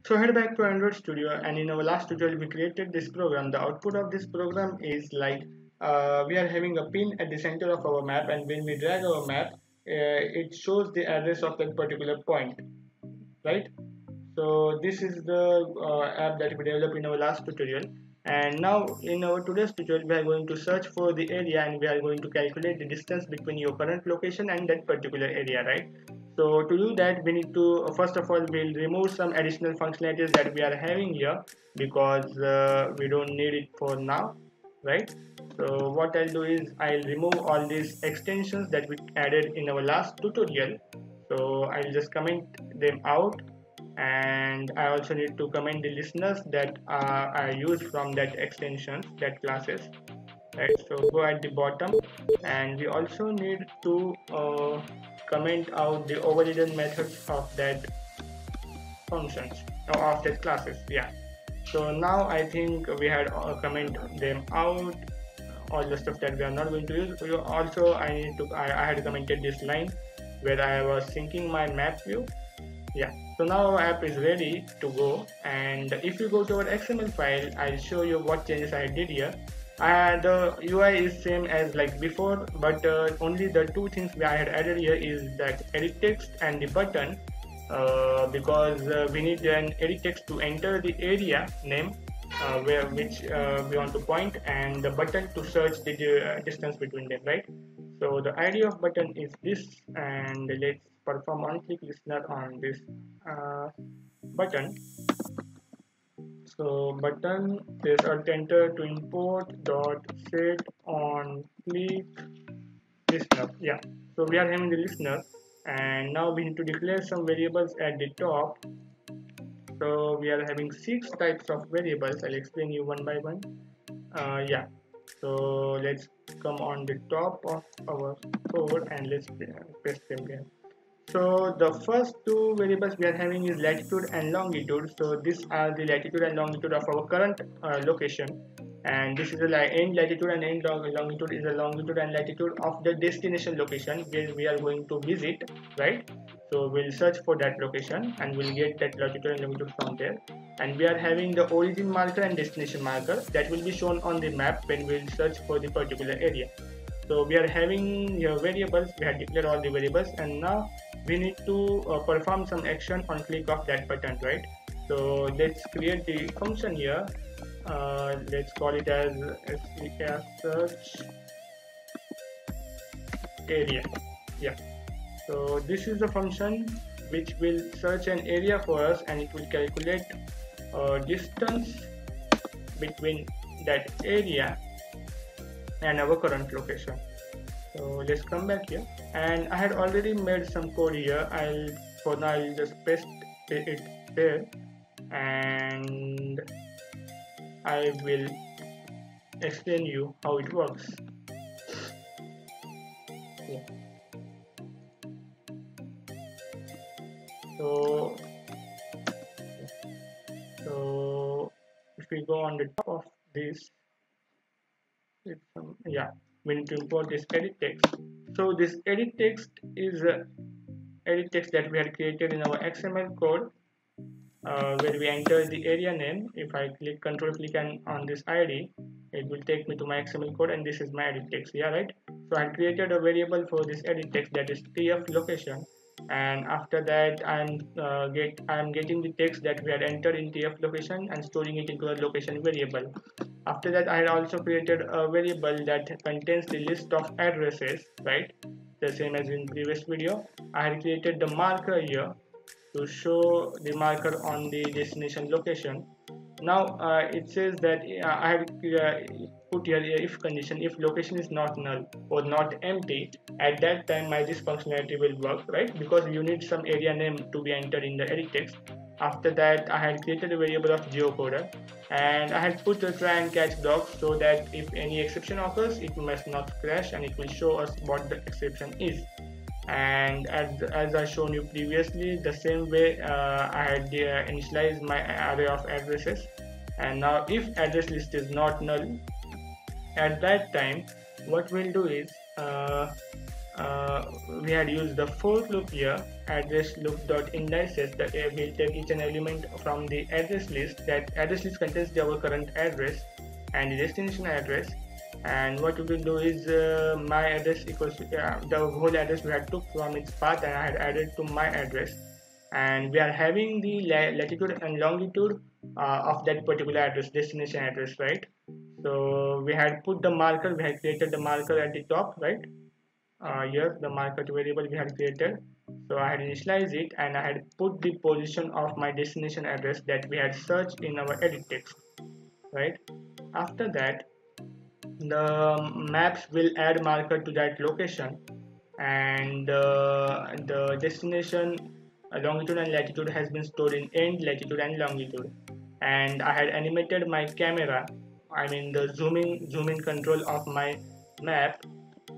So head back to Android Studio, and in our last tutorial we created this program. The output of this program is like we are having a pin at the center of our map, and when we drag our map, it shows the address of that particular point, right? So this is the app that we developed in our last tutorial, and now in our today's tutorial we are going to search for the area, and we are going to calculate the distance between your current location and that particular area, right? So to do that, we need to first of all we'll remove some additional functionalities that we are having here, because we don't need it for now, right? So what I'll do is I'll remove all these extensions that we added in our last tutorial. So I'll just comment them out, and I also need to comment the listeners that I use from that extension, that classes, right? So go at the bottom, and we also need to comment out the overridden methods of that functions or of that classes. Yeah, so now I think we had comment them out, all the stuff that we are not going to use. Also I had commented this line where I was syncing my map view. Yeah, so now our app is ready to go, and if you go to our XML file, I'll show you what changes I did here. The UI is same as like before, but only the two things I had added here is that edit text and the button, because we need an edit text to enter the area name which we want to point, and the button to search the distance between them, right? So the idea of button is this, and let's perform on click listener on this uh, button. So button is alt enter to import dot set on click listener. Yeah, so we are having the listener, and now we need to declare some variables at the top. So we are having 6 types of variables. I'll explain you one by one. Yeah, so let's come on the top of our code and let's paste them here. So the first two variables we are having is latitude and longitude. So these are the latitude and longitude of our current location, and this is the end latitude, and end longitude is the longitude and latitude of the destination location where we are going to visit, right? So we'll search for that location and we'll get that latitude and longitude from there. And we are having the origin marker and destination marker that will be shown on the map when we'll search for the particular area. So we are having here variables. We have declared all the variables, and now we need to perform some action on click of that button, right? So let's create the function here. Let's call it as search area. Yeah, so this is the function which will search an area for us, and it will calculate distance between that area and our current location. So let's come back here, and I had already made some code here. I'll just paste it there, and I will explain you how it works. Yeah. So if we go on the top of this, yeah, we need to import this edit text. So this edit text is edit text that we had created in our XML code, where we enter the area name. If I click control click and on this ID, it will take me to my XML code, and this is my edit text. Yeah, right. So I created a variable for this edit text that is tf location, and after that I'm getting the text that we had entered in tf location and storing it into a location variable. After that, I had also created a variable that contains the list of addresses, right? The same as in previous video. I had created the marker here to show the marker on the destination location. Now it says that I have put here if condition, if location is not null or not empty, at that time my this functionality will work, right? Because you need some area name to be entered in the edit text. After that, I had created a variable of geocoder, and I had put a try and catch block so that if any exception occurs, it must not crash, and it will show us what the exception is. And as I shown you previously, the same way I had initialized my array of addresses. And now if address list is not null, at that time what we'll do is we had used the for loop here, address loop dot indices, that will take each and element from the address list. That address list contains our current address and the destination address, and what we will do is my address equals the whole address we had took from its path and I had added to my address, and we are having the latitude and longitude of that particular address, destination address, right? So we had put the marker, we had created the marker at the top, right? Here the marker variable we had created. So I had initialized it and I had put the position of my destination address that we had searched in our edit text, right? After that, the maps will add marker to that location, and the destination longitude and latitude has been stored in end latitude and longitude. And I had animated my camera, I mean the zoom in control of my map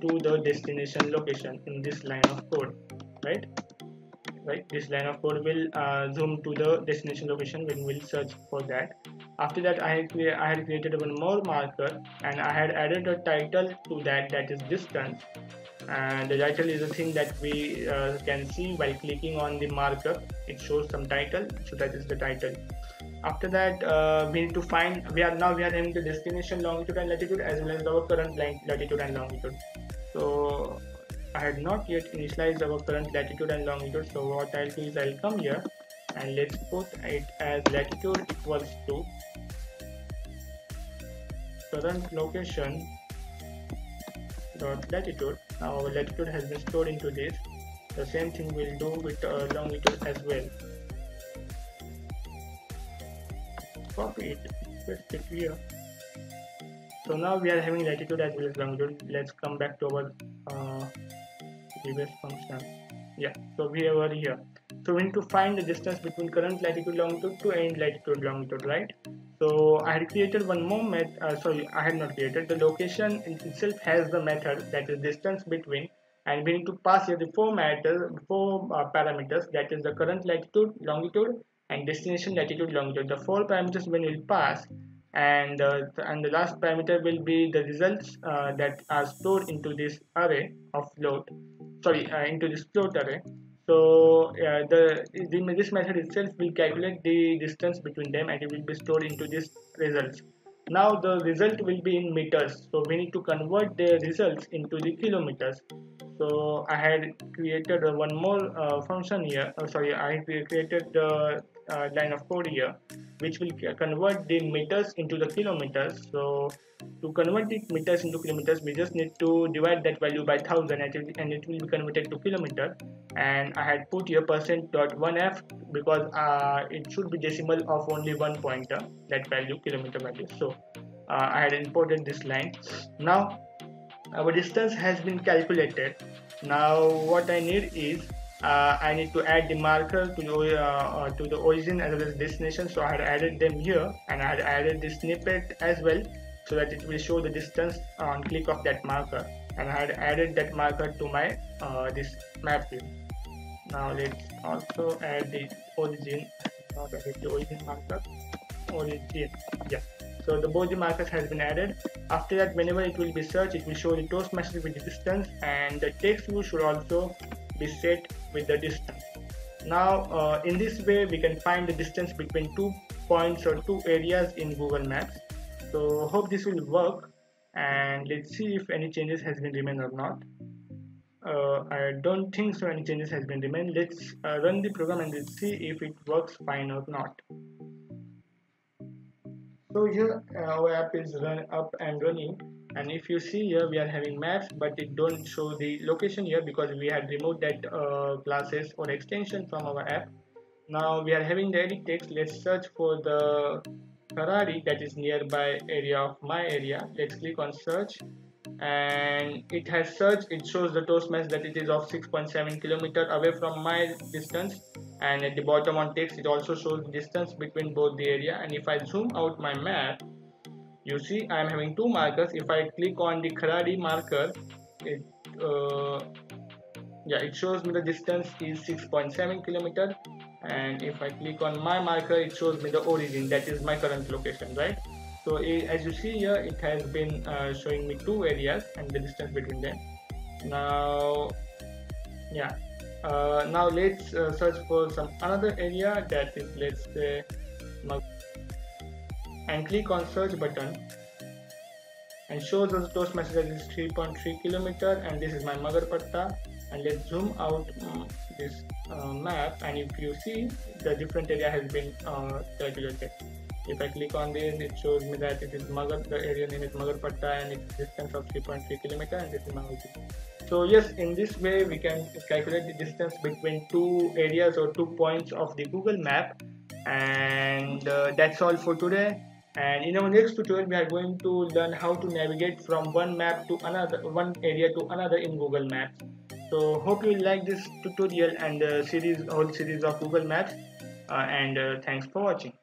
to the destination location in this line of code, right? This line of code will zoom to the destination location when we'll search for that. After that, I had created one more marker and I had added a title to that, that is distance, and the title is a thing that we can see while clicking on the marker. It shows some title, so that is the title. After that, we need to find, we are having the destination longitude and latitude as well as our current latitude and longitude. So I had not yet initialized our current latitude and longitude, so what I'll do is I'll come here and let's put it as latitude equals to current location dot latitude. Now our latitude has been stored into this. The same thing we'll do with longitude as well. Copy it, paste it here. So now we are having latitude as well as longitude. Let's come back to our previous function. Yeah, so we are here. So we need to find the distance between current latitude longitude to end latitude longitude, right? So I had created one more method. Sorry, I had not created. The location itself has the method that is distance between, and we need to pass here the four parameters, that is the current latitude, longitude, and destination latitude, longitude. The four parameters when we'll pass, and the last parameter will be the results that are stored into this array of float. Sorry, into this float array. So this method itself will calculate the distance between them and it will be stored into this results. Now the result will be in meters, so we need to convert the results into the kilometers. So I had created one more function here. I had created the line of code here which will convert the meters into the kilometers. So to convert the meters into kilometers, we just need to divide that value by 1000 and it will be converted to kilometer. And I had put here %.1f because it should be decimal of only one pointer, that value, kilometer value. So I had imported this line. Now our distance has been calculated. Now what I need is I need to add the marker to the origin as well as destination. So I had added them here, and I had added the snippet as well, so that it will show the distance on click of that marker, and I had added that marker to my this map view. Now let's also add the origin. Not added the origin marker. Origin, yeah. So the both the markers has been added. After that, whenever it will be searched, it will show the Toastmaster with the distance, and the text view should also be set with the distance. Now in this way we can find the distance between 2 points or 2 areas in Google Maps. So hope this will work, and let's see if any changes has been remained or not. I don't think so any changes has been remained. Let's run the program and let's see if it works fine or not. So here our app is up and running, and if you see here we are having maps, but it don't show the location here because we had removed that classes or extension from our app. Now we are having the edit text. Let's search for the Ferrari that is nearby area of my area. Let's click on search, and it has searched. It shows the Toastmaster that it is of 6.7 kilometer away from my distance, and at the bottom on text it also shows the distance between both the area. And if I zoom out my map, you see I am having 2 markers. If I click on the Ferrari marker, it shows me the distance is 6.7 kilometer, and if I click on my marker, it shows me the origin, that is my current location, right? So as you see here, it has been showing me 2 areas and the distance between them. Now, yeah, now let's search for some another area, that is, let's say, and click on search button, and shows us toast message is 3.3 kilometer, and this is my Magarpatta. And let's zoom out this map, and if you see, the different area has been calculated. If I click on this, it shows me that it is the area name is Magarpatta, and its distance of 3.3 kilometer, and this is Mangalore. So yes, in this way we can calculate the distance between two areas or 2 points of the Google map. And that's all for today. And in our next tutorial we are going to learn how to navigate from one map to another, one area to another in Google Maps. So hope you like this tutorial and the whole series of Google Maps, and thanks for watching.